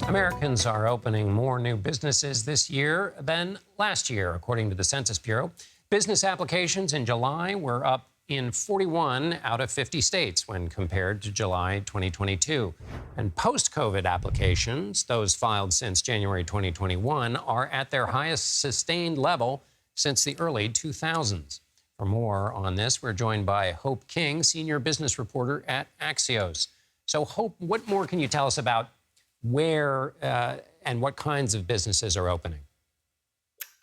Americans are opening more new businesses this year than last year, according to the Census Bureau. Business applications in July were up in 41 out of 50 states when compared to July 2022. And post-COVID applications, those filed since January 2021, are at their highest sustained level since the early 2000s. For more on this, we're joined by Hope King, senior business reporter at Axios. So, Hope, what more can you tell us about where and what kinds of businesses are opening?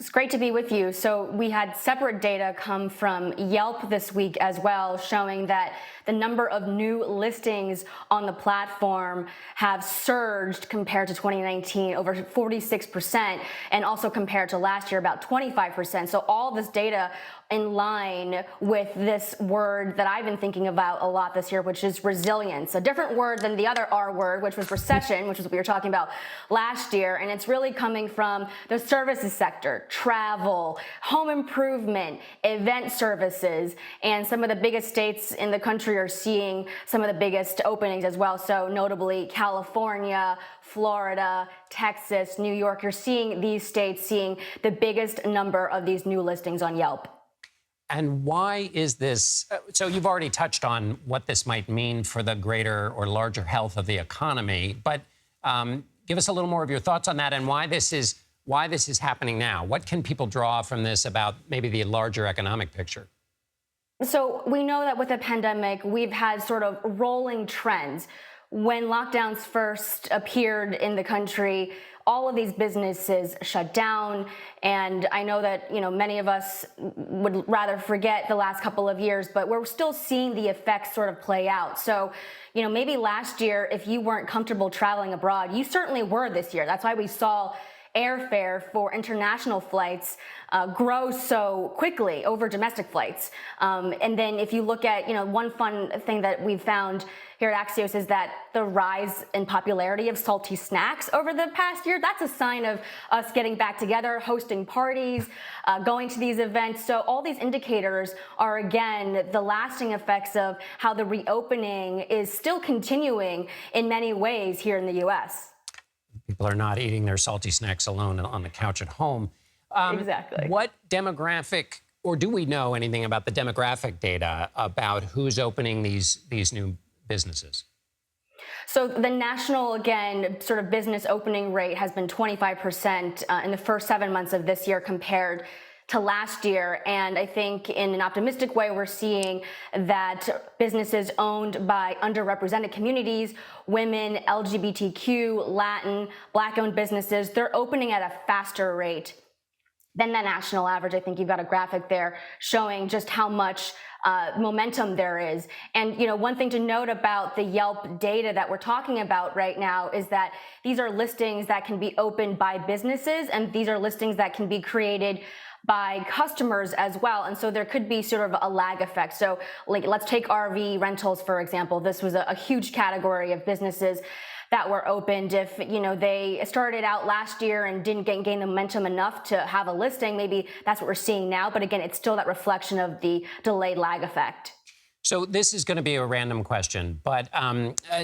It's great to be with you. So we had separate data come from Yelp this week as well, showing that the number of new listings on the platform have surged compared to 2019, over 46%, and also compared to last year, about 25%. So all this data in line with this word that I've been thinking about a lot this year, which is resilience, a different word than the other R word, which was recession, which is what we were talking about last year. And it's really coming from the services sector, travel, home improvement, event services, and some of the biggest states in the country are seeing some of the biggest openings as well. So notably California, Florida, Texas, New York, you're seeing these states seeing the biggest number of these new listings on Yelp. And why is this? So you've already touched on what this might mean for the greater or larger health of the economy, but give us a little more of your thoughts on that and why this is happening now. What can people draw from this about maybe the larger economic picture? So we know that with the pandemic, we've had sort of rolling trends. When lockdowns first appeared in the country, all of these businesses shut down. And I know that, many of us would rather forget the last couple of years, but we're still seeing the effects sort of play out. So, maybe last year, if you weren't comfortable traveling abroad, you certainly were this year. That's why we saw airfare for international flights grow so quickly over domestic flights. And then if you look at, one fun thing that we've found here at Axios is that the rise in popularity of salty snacks over the past year, that's a sign of us getting back together, hosting parties, going to these events. So all these indicators are, again, the lasting effects of how the reopening is still continuing in many ways here in the U.S. People are not eating their salty snacks alone on the couch at home. Exactly. What demographic, or do we know anything about the demographic data about who's opening these new businesses? So the national, again, sort of business opening rate has been 25% in the first 7 months of this year compared to last year. And I think in an optimistic way, we're seeing that businesses owned by underrepresented communities, women, LGBTQ, Latin, Black-owned businesses, they're opening at a faster rate than the national average. I think you've got a graphic there showing just how much momentum there is. And, one thing to note about the Yelp data that we're talking about right now is that these are listings that can be opened by businesses, and these are listings that can be created by customers as well. And so there could be sort of a lag effect. So let's take RV rentals, for example. This was a huge category of businesses that were opened. If, they started out last year and didn't gain the momentum enough to have a listing, maybe that's what we're seeing now. But again, it's still that reflection of the delayed lag effect. So this is going to be a random question, but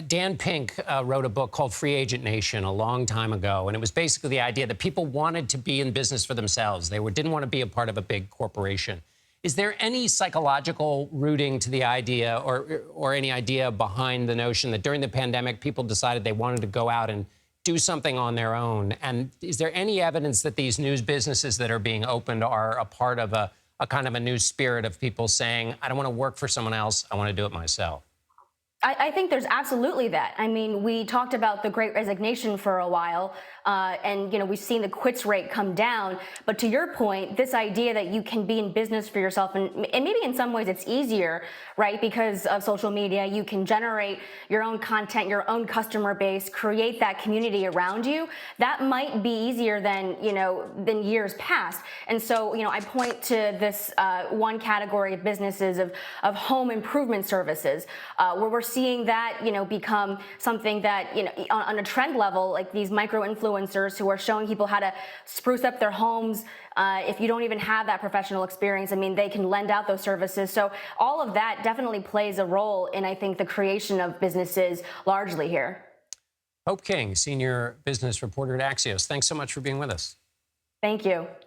Dan Pink wrote a book called Free Agent Nation a long time ago, and it was basically the idea that people wanted to be in business for themselves. They didn't want to be a part of a big corporation. Is there any psychological rooting to the idea or any idea behind the notion that during the pandemic, people decided they wanted to go out and do something on their own? And is there any evidence that these new businesses that are being opened are a part of a kind of a new spirit of people saying, I don't want to work for someone else, I want to do it myself? I think there's absolutely that. I mean, we talked about the Great Resignation for a while, and we've seen the quits rate come down. But to your point, this idea that you can be in business for yourself, and maybe in some ways it's easier, right? Because of social media, you can generate your own content, your own customer base, create that community around you. That might be easier than than years past. And so I point to this one category of businesses of home improvement services, where we're seeing that, become something that, on a trend level, like these micro influencers who are showing people how to spruce up their homes. If you don't even have that professional experience, I mean, they can lend out those services. So all of that definitely plays a role in, I think, the creation of businesses largely here. Hope King, senior business reporter at Axios, thanks so much for being with us. Thank you.